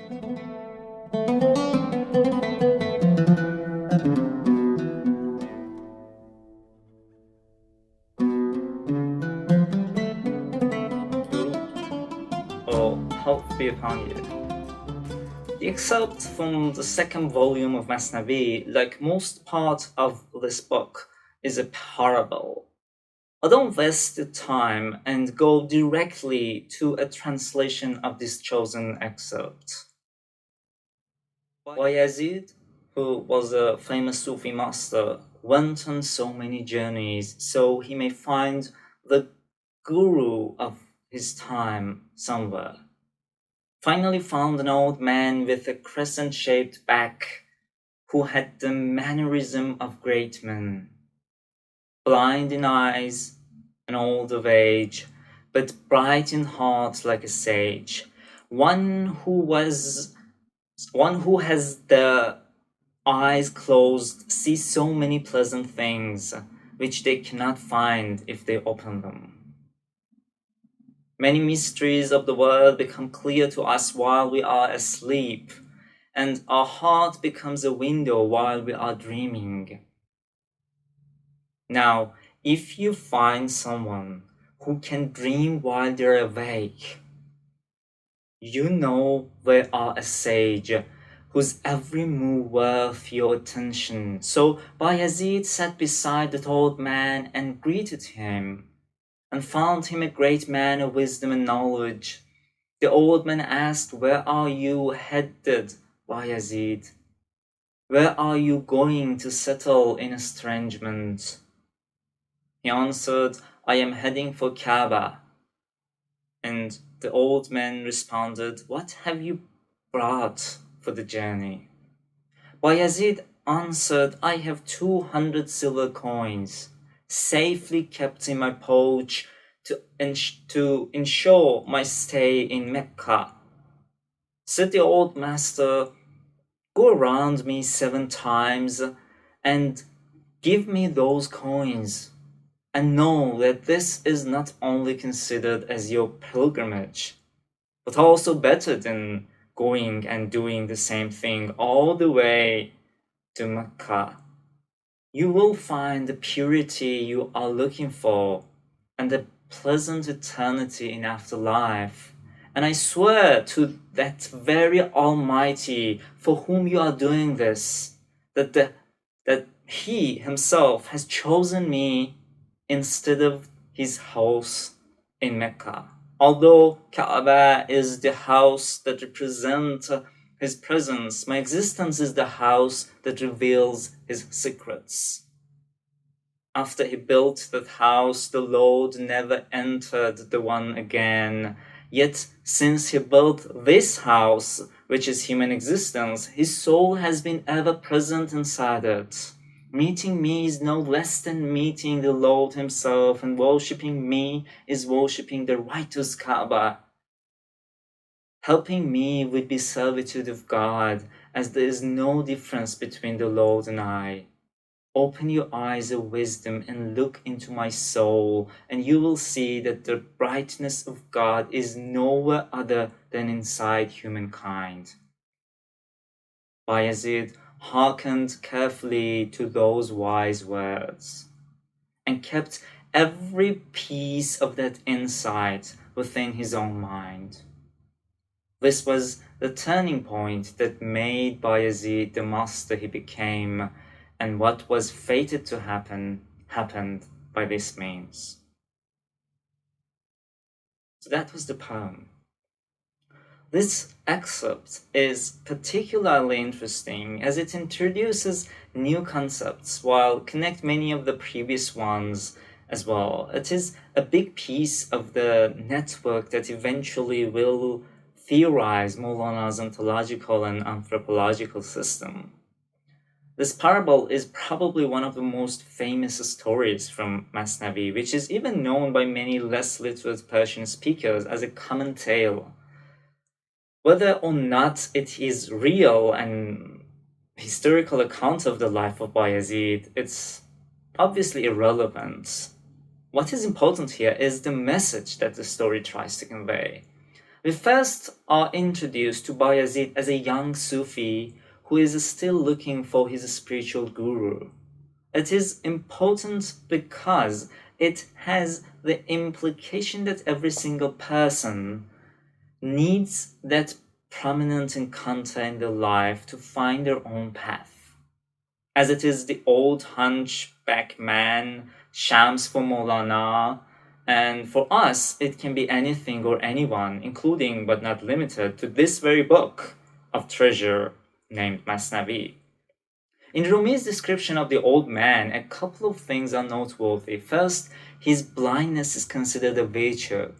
Or hope be upon you. The excerpt from the second volume of Masnavi, like most part of this book, is a parable. I don't waste the time and go directly to a translation of this chosen excerpt. Bayezid, who was a famous Sufi master, went on so many journeys so he may find the guru of his time somewhere. Finally found an old man with a crescent-shaped back who had the mannerism of great men, blind in eyes and old of age, but bright in heart like a sage, one who has the eyes closed sees so many pleasant things which they cannot find if they open them. Many mysteries of the world become clear to us while we are asleep, and our heart becomes a window while we are dreaming. Now, if you find someone who can dream while they're awake, you know they are a sage whose every move worth your attention. So Bayezid sat beside that old man and greeted him, and found him a great man of wisdom and knowledge. The old man asked, "Where are you headed, Bayezid? Where are you going to settle in estrangement?" He answered, "I am heading for Kaaba." And the old man responded, "What have you brought for the journey?" Bayezid answered, "I have 200 silver coins, safely kept in my pouch to ensure my stay in Mecca." Said the old master, "Go around me 7 times and give me those coins, and know that this is not only considered as your pilgrimage, but also better than going and doing the same thing all the way to Mecca. You will find the purity you are looking for and the pleasant eternity in afterlife. And I swear to that very Almighty for whom you are doing this, that He Himself has chosen me instead of His house in Mecca. Although Kaaba is the house that represents His presence, my existence is the house that reveals His secrets. After He built that house, the Lord never entered the one again. Yet since He built this house, which is human existence, His soul has been ever present inside it. Meeting me is no less than meeting the Lord Himself, and worshipping me is worshipping the righteous Kaaba. Helping me would be servitude of God, as there is no difference between the Lord and I. Open your eyes of wisdom and look into my soul, and you will see that the brightness of God is nowhere other than inside humankind." Bayezid hearkened carefully to those wise words, and kept every piece of that insight within his own mind. This was the turning point that made Bayezid the master he became, and what was fated to happen happened by this means. So that was the poem. This excerpt is particularly interesting as it introduces new concepts while connect many of the previous ones as well. It is a big piece of the network that eventually will theorize Mowlana's ontological and anthropological system. This parable is probably one of the most famous stories from Masnavi, which is even known by many less literate Persian speakers as a common tale. Whether or not it is real and historical account of the life of Bayezid, it's obviously irrelevant. What is important here is the message that the story tries to convey. We first are introduced to Bayezid as a young Sufi who is still looking for his spiritual guru. It is important because it has the implication that every single person needs that prominent encounter in their life to find their own path. As it is the old hunchback man, Shams for Mowlana, and for us, it can be anything or anyone, including but not limited to this very book of treasure named Masnavi. In Rumi's description of the old man, a couple of things are noteworthy. First, his blindness is considered a virtue,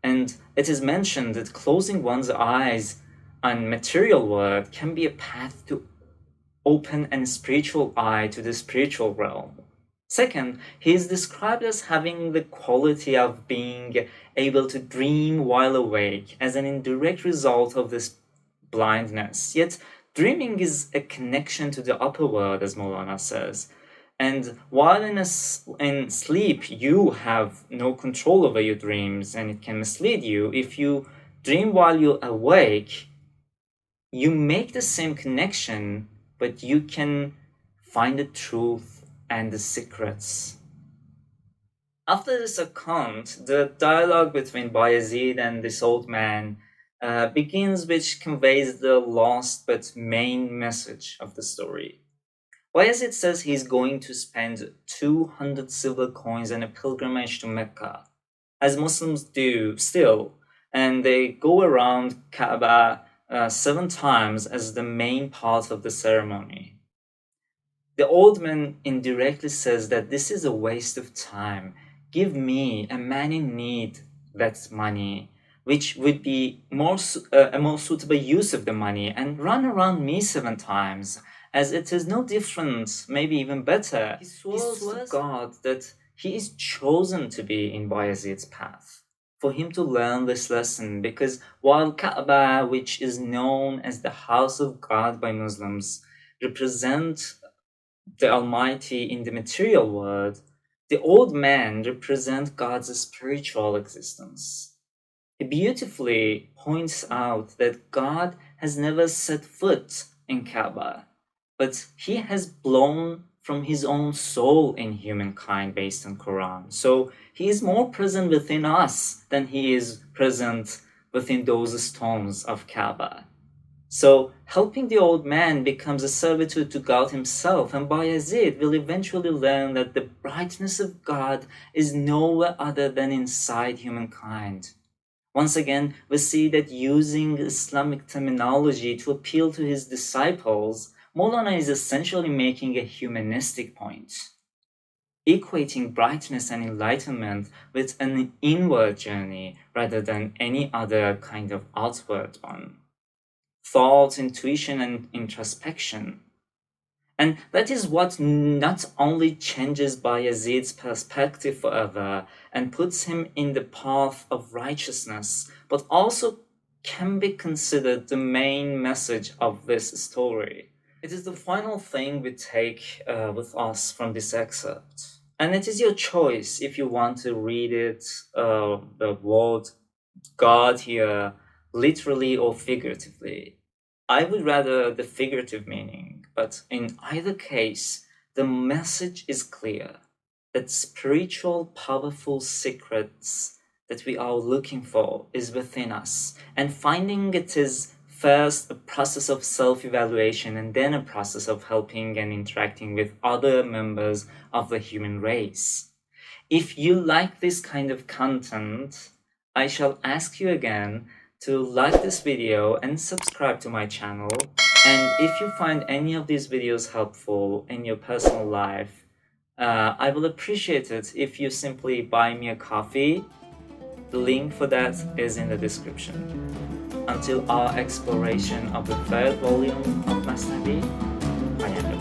and it is mentioned that closing one's eyes on material world can be a path to open a spiritual eye to the spiritual realm. Second, he is described as having the quality of being able to dream while awake as an indirect result of this blindness. Yet, dreaming is a connection to the upper world, as Mowlana says. And while in sleep, you have no control over your dreams and it can mislead you. If you dream while you're awake, you make the same connection, but you can find the truth and the secrets. After this account, the dialogue between Bayezid and this old man begins, which conveys the last but main message of the story. Bayezid says he's going to spend 200 silver coins on a pilgrimage to Mecca, as Muslims do still, and they go around Kaaba 7 times as the main part of the ceremony. The old man indirectly says that this is a waste of time. Give me, a man in need, that money, which would be a more suitable use of the money, and run around me 7 times, as it is no different, maybe even better. He swears to God that he is chosen to be in Bayezid's path, for him to learn this lesson, because while Kaaba, which is known as the house of God by Muslims, represent the Almighty in the material world, the old man represents God's spiritual existence. He beautifully points out that God has never set foot in Kaaba, but he has blown from his own soul in humankind based on Quran. So he is more present within us than he is present within those stones of Kaaba. So helping the old man becomes a servitude to God himself, and Bayezid will eventually learn that the brightness of God is nowhere other than inside humankind. Once again, we see that using Islamic terminology to appeal to his disciples, Mowlana is essentially making a humanistic point, equating brightness and enlightenment with an inward journey rather than any other kind of outward one. Thought, intuition, and introspection. And that is what not only changes Bayezid's perspective forever and puts him in the path of righteousness, but also can be considered the main message of this story. It is the final thing we take with us from this excerpt. And it is your choice if you want to read it, the word God here, literally or figuratively. I would rather the figurative meaning, but in either case, the message is clear that spiritual, powerful secrets that we are looking for is within us, and finding it is first a process of self-evaluation and then a process of helping and interacting with other members of the human race. If you like this kind of content, I shall ask you again to like this video and subscribe to my channel. And if you find any of these videos helpful in your personal life, I will appreciate it if you simply buy me a coffee. The link for that is in the description. Until our exploration of the 3rd volume of Masnavi, I am